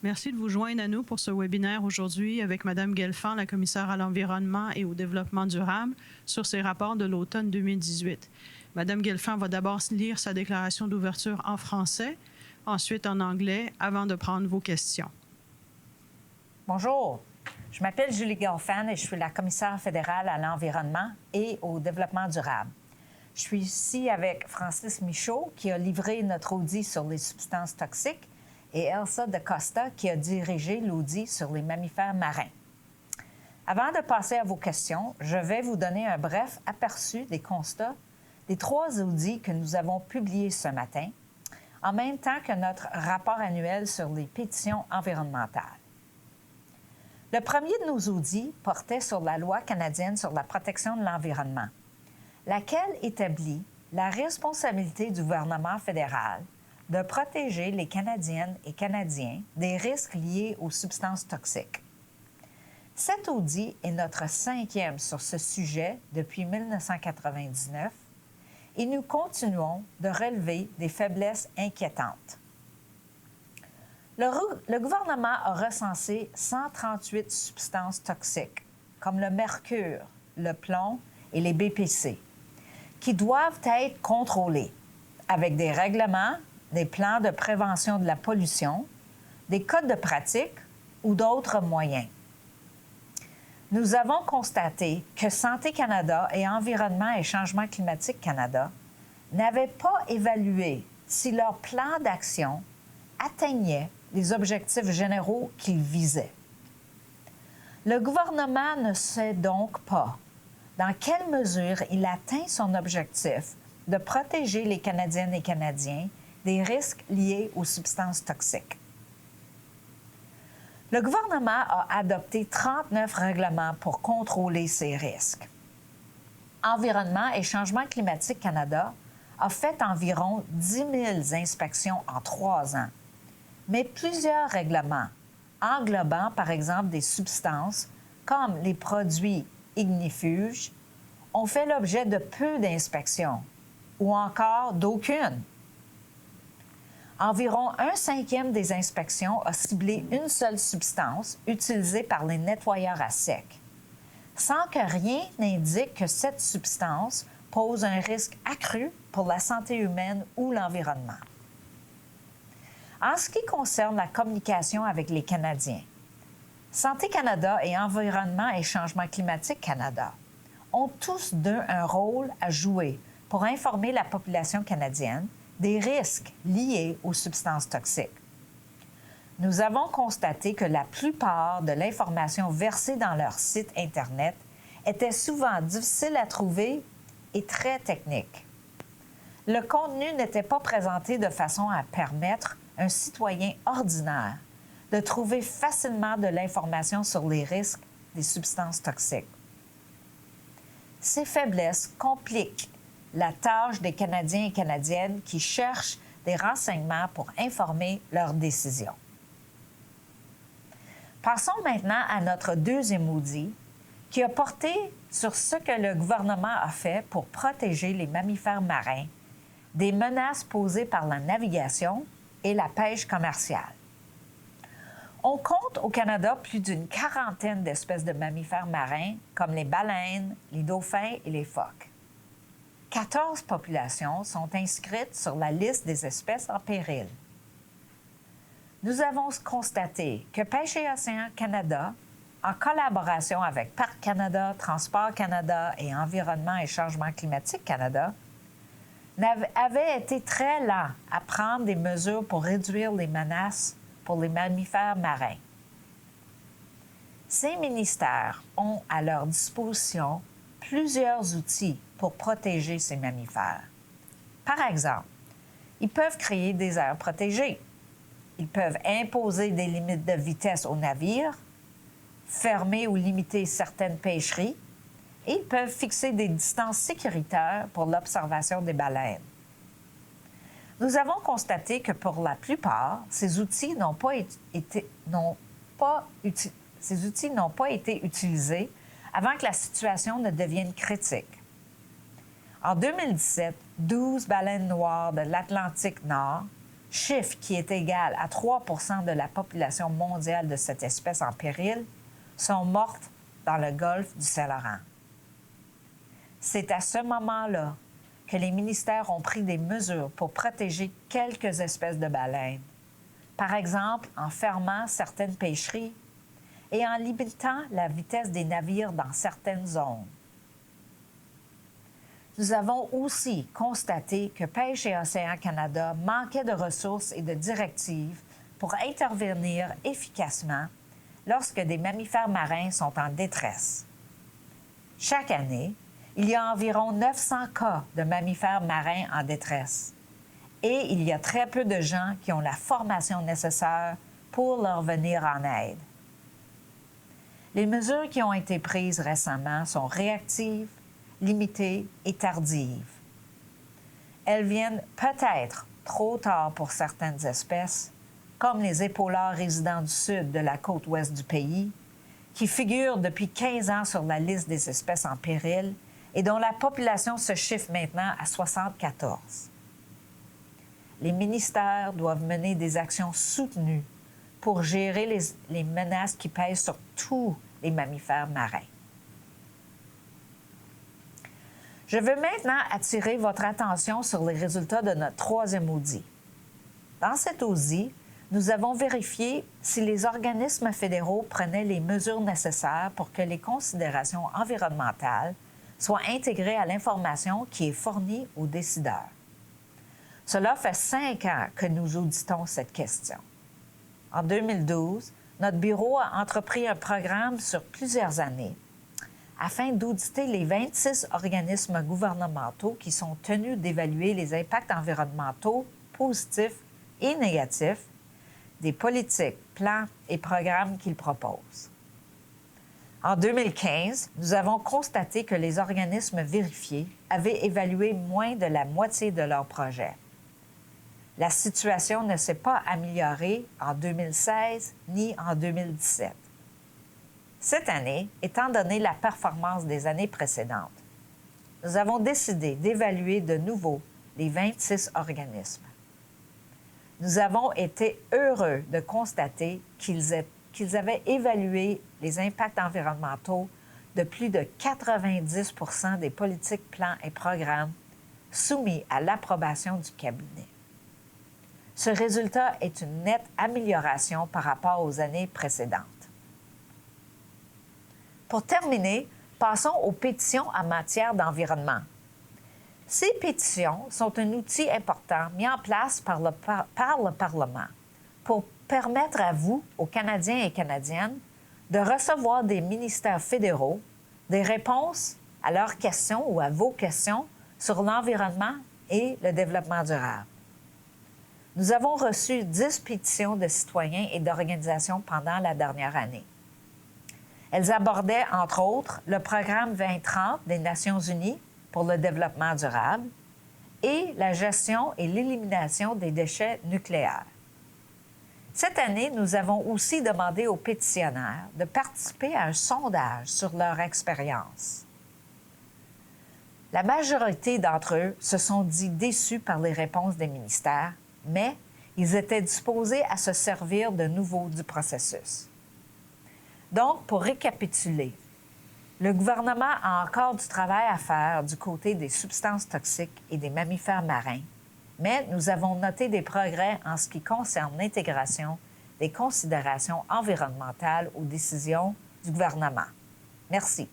Merci de vous joindre à nous pour ce webinaire aujourd'hui avec Mme Guelfand, la commissaire à l'environnement et au développement durable, sur ses rapports de l'automne 2018. Mme Guelfand va d'abord lire sa déclaration d'ouverture en français, ensuite en anglais, avant de prendre vos questions. Bonjour, je m'appelle Julie Guelfand et je suis la commissaire fédérale à l'environnement et au développement durable. Je suis ici avec Francis Michaud qui a livré notre audit sur les substances toxiques et Elsa de Costa qui a dirigé l'audit sur les mammifères marins. Avant de passer à vos questions, je vais vous donner un bref aperçu des constats des 3 audits que nous avons publiés ce matin, en même temps que notre rapport annuel sur les pétitions environnementales. Le premier de nos audits portait sur la loi canadienne sur la protection de l'environnement, laquelle établit la responsabilité du gouvernement fédéral de protéger les Canadiennes et Canadiens des risques liés aux substances toxiques. Cet audit est notre 5e sur ce sujet depuis 1999 et nous continuons de relever des faiblesses inquiétantes. Le gouvernement a recensé 138 substances toxiques, comme le mercure, le plomb et les BPC, qui doivent être contrôlées avec des règlements, des plans de prévention de la pollution, des codes de pratique ou d'autres moyens. Nous avons constaté que Santé Canada et Environnement et Changement climatique Canada n'avaient pas évalué si leur plan d'action atteignait les objectifs généraux qu'ils visaient. Le gouvernement ne sait donc pas dans quelle mesure il atteint son objectif de protéger les Canadiennes et Canadiens des risques liés aux substances toxiques. Le gouvernement a adopté 39 règlements pour contrôler ces risques. Environnement et Changement climatique Canada a fait environ 10 000 inspections en 3 ans, mais plusieurs règlements, englobant par exemple des substances comme les produits ignifuges, ont fait l'objet de peu d'inspections ou encore d'aucune. Environ 1/5 des inspections a ciblé une seule substance utilisée par les nettoyeurs à sec, sans que rien n'indique que cette substance pose un risque accru pour la santé humaine ou l'environnement. En ce qui concerne la communication avec les Canadiens, Santé Canada et Environnement et Changement climatique Canada ont tous deux un rôle à jouer pour informer la population canadienne des risques liés aux substances toxiques. Nous avons constaté que la plupart de l'information versée dans leur site Internet était souvent difficile à trouver et très technique. Le contenu n'était pas présenté de façon à permettre à un citoyen ordinaire de trouver facilement de l'information sur les risques des substances toxiques. Ces faiblesses compliquent la tâche des Canadiens et Canadiennes qui cherchent des renseignements pour informer leurs décisions. Passons maintenant à notre deuxième audit qui a porté sur ce que le gouvernement a fait pour protéger les mammifères marins des menaces posées par la navigation et la pêche commerciale. On compte au Canada plus d'une 40aine d'espèces de mammifères marins comme les baleines, les dauphins et les phoques. 14 populations sont inscrites sur la liste des espèces en péril. Nous avons constaté que Pêche et Océan Canada, en collaboration avec Parcs Canada, Transport Canada et Environnement et Changement climatique Canada, avait été très lent à prendre des mesures pour réduire les menaces pour les mammifères marins. Ces ministères ont à leur disposition plusieurs outils pour protéger ces mammifères. Par exemple, ils peuvent créer des aires protégées. Ils peuvent imposer des limites de vitesse aux navires, fermer ou limiter certaines pêcheries, et ils peuvent fixer des distances sécuritaires pour l'observation des baleines. Nous avons constaté que pour la plupart, ces outils n'ont pas été utilisés avant que la situation ne devienne critique. En 2017, 12 baleines noires de l'Atlantique Nord chiffre qui est égal à 3 de la population mondiale de cette espèce en péril, sont mortes dans le golfe du Saint-Laurent. C'est à ce moment-là que les ministères ont pris des mesures pour protéger quelques espèces de baleines, par exemple en fermant certaines pêcheries et en limitant la vitesse des navires dans certaines zones. Nous avons aussi constaté que Pêche et Océans Canada manquait de ressources et de directives pour intervenir efficacement lorsque des mammifères marins sont en détresse. Chaque année, il y a environ 900 cas de mammifères marins en détresse et il y a très peu de gens qui ont la formation nécessaire pour leur venir en aide. Les mesures qui ont été prises récemment sont réactives, limitées et tardives. Elles viennent peut-être trop tard pour certaines espèces, comme les épaulards résidents du sud de la côte ouest du pays, qui figurent depuis 15 ans sur la liste des espèces en péril et dont la population se chiffre maintenant à 74. Les ministères doivent mener des actions soutenues pour gérer les menaces qui pèsent sur tous les mammifères marins. Je veux maintenant attirer votre attention sur les résultats de notre troisième audit. Dans cet audit, nous avons vérifié si les organismes fédéraux prenaient les mesures nécessaires pour que les considérations environnementales soient intégrées à l'information qui est fournie aux décideurs. Cela fait 5 ans que nous auditons cette question. En 2012, notre bureau a entrepris un programme sur plusieurs années afin d'auditer les 26 organismes gouvernementaux qui sont tenus d'évaluer les impacts environnementaux positifs et négatifs des politiques, plans et programmes qu'ils proposent. En 2015, nous avons constaté que les organismes vérifiés avaient évalué moins de la moitié de leurs projets. La situation ne s'est pas améliorée en 2016 ni en 2017. Cette année, étant donné la performance des années précédentes, nous avons décidé d'évaluer de nouveau les 26 organismes. Nous avons été heureux de constater qu'ils avaient évalué les impacts environnementaux de plus de 90 des politiques, plans et programmes soumis à l'approbation du cabinet. Ce résultat est une nette amélioration par rapport aux années précédentes. Pour terminer, passons aux pétitions en matière d'environnement. Ces pétitions sont un outil important mis en place par le Parlement pour permettre à vous, aux Canadiens et Canadiennes, de recevoir des ministères fédéraux des réponses à leurs questions ou à vos questions sur l'environnement et le développement durable. Nous avons reçu 10 pétitions de citoyens et d'organisations pendant la dernière année. Elles abordaient, entre autres, le programme 2030 des Nations unies pour le développement durable et la gestion et l'élimination des déchets nucléaires. Cette année, nous avons aussi demandé aux pétitionnaires de participer à un sondage sur leur expérience. La majorité d'entre eux se sont dit déçus par les réponses des ministères, mais ils étaient disposés à se servir de nouveau du processus. Donc, pour récapituler, le gouvernement a encore du travail à faire du côté des substances toxiques et des mammifères marins, mais nous avons noté des progrès en ce qui concerne l'intégration des considérations environnementales aux décisions du gouvernement. Merci.